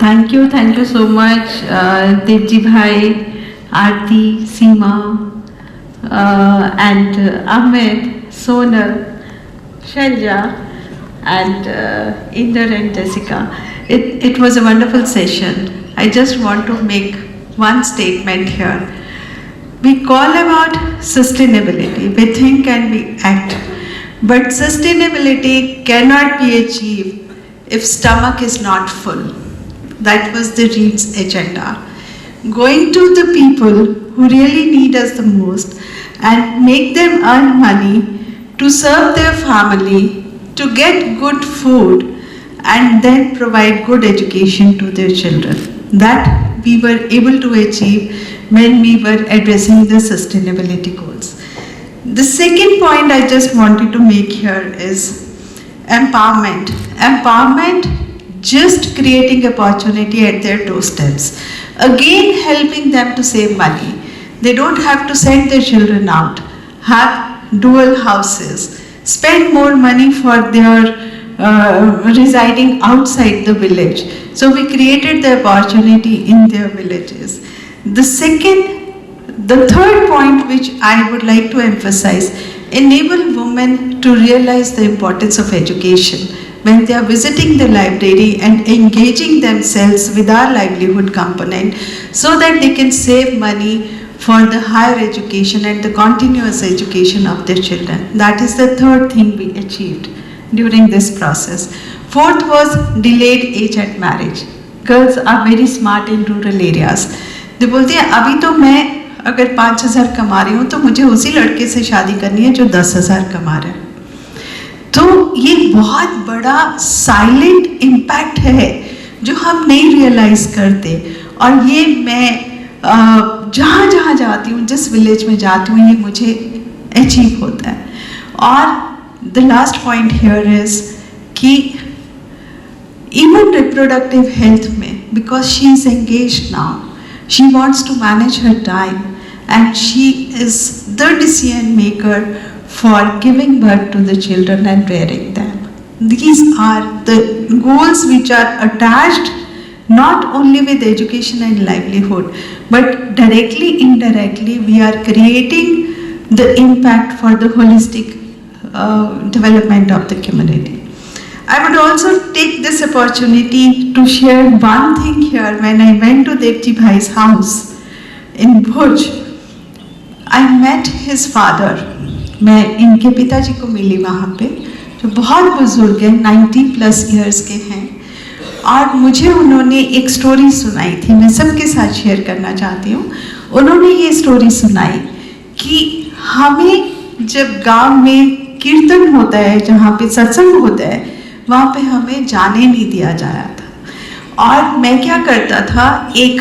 Thank you so much, Devji Bhai, Aarti, Seema, and Ahmed, Sonal, Shailja, and Inder and Jessica. It was a wonderful session. I just want to make one statement here. We call about sustainability, we think and we act. But sustainability cannot be achieved if stomach is not full. That was the READ's agenda. Going to the people who really need us the most and make them earn money to serve their family, to get good food, and then provide good education to their children. That we were able to achieve when we were addressing the sustainability goals. The second point I just wanted to make here is empowerment. Empowerment, just creating opportunity at their doorsteps. Again, helping them to save money. They don't have to send their children out, have dual houses, spend more money for their residing outside the village. So we created the opportunity in their villages. The third point which I would like to emphasize, enable women to realize the importance of education when they are visiting the library and engaging themselves with our livelihood component so that they can save money for the higher education and the continuous education of their children. That is the third thing we achieved during this process. Fourth was delayed age at marriage. Girls are very smart in rural areas. they बोलती हैं अभी तो मैं अगर 5,000 कमा रही हूँ तो मुझे उसी लड़के से शादी करनी है जो 10,000 कमा रहा है. तो ये बहुत बड़ा साइलेंट इम्पैक्ट है जो हम नहीं रियलाइज करते. और ये मैं जहाँ जहाँ जाती हूँ, जिस विलेज में जाती हूँ, ये मुझे अचीव होता है. और the last point here is कि इवन रिप्रोडक्टिव हेल्थ में, because she is engaged now, she wants to manage her time and she is the decision maker for giving birth to the children and rearing them. These are the goals which are attached not only with education and livelihood, but directly, indirectly, we are creating the impact for the holistic development of the community. I would also take this opportunity to share one thing here. When I went to Devji Bhai's house in Bhuj, I met his father. मैं इनके पिताजी को मिली वहाँ पे, जो बहुत बुजुर्ग हैं, 90+ years के हैं. और मुझे उन्होंने एक स्टोरी सुनाई थी, मैं सबके साथ शेयर करना चाहती हूँ. उन्होंने ये स्टोरी सुनाई कि हमें जब गांव में कीर्तन होता है, जहाँ पे सत्संग होता है, वहाँ पे हमें जाने नहीं दिया जाया था. और मैं क्या करता था, एक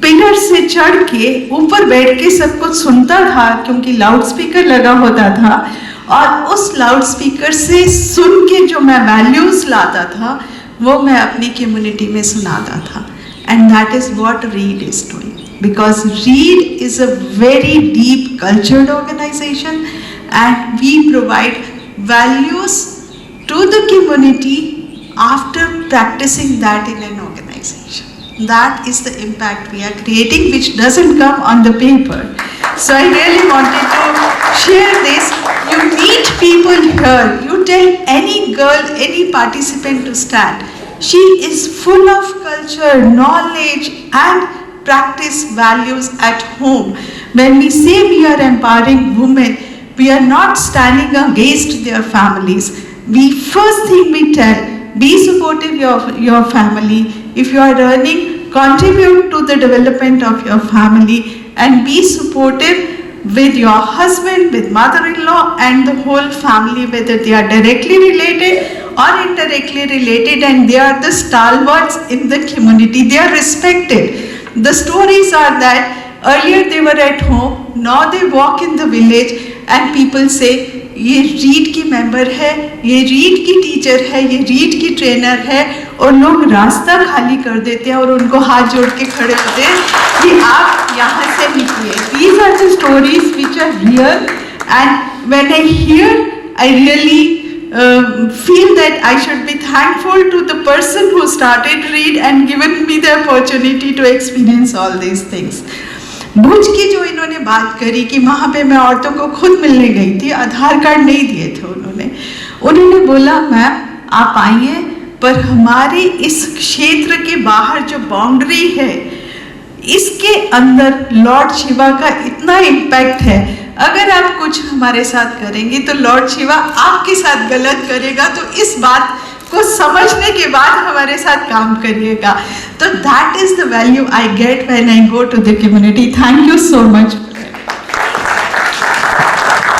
पिलर से चढ़ के ऊपर बैठ के सब कुछ सुनता था, क्योंकि लाउड स्पीकर लगा होता था. और उस लाउड स्पीकर से सुन के जो मैं वैल्यूज लाता था, वो मैं अपनी कम्युनिटी में सुनाता था. And that is what READ is doing, because READ is a very deep cultured organisation and we provide values to the community after practicing that in an organization. That is the impact we are creating, which doesn't come on the paper. So I really wanted to share this. You meet people here, you tell any girl, any participant to stand. She is full of culture, knowledge and practice values at home. When we say we are empowering women, we are not standing against their families. We first thing we tell, be supportive of your family. If you are earning, contribute to the development of your family and be supportive with your husband, with mother-in-law and the whole family, whether they are directly related or indirectly related, and they are the stalwarts in the community. They are respected. The stories are that earlier they were at home, now they walk in the village and people say, ये read की member है, ये read की teacher है, ये read की trainer है. और लोग रास्ता खाली कर देते हैं और उनको हाथ जोड़ के खड़े होते हैं कि आप यहाँ से निकलिए. These are the stories which are real, and when I hear, I really feel that I should be thankful to the person who started READ and given me the opportunity to experience all these things. भुज की जो इन्होंने बात करी कि वहाँ पे मैं औरतों को खुद मिलने गई थी, आधार कार्ड नहीं दिए थे उन्होंने बोला मैम आप आइए, पर हमारे इस क्षेत्र के बाहर जो बाउंड्री है इसके अंदर लॉर्ड शिवा का इतना इम्पैक्ट है, अगर आप कुछ हमारे साथ करेंगे तो लॉर्ड शिवा आपके साथ गलत करेगा, तो इस बात को समझने के बाद हमारे साथ काम करिएगा. तो that is the value I get when I go to the community. Thank you so much.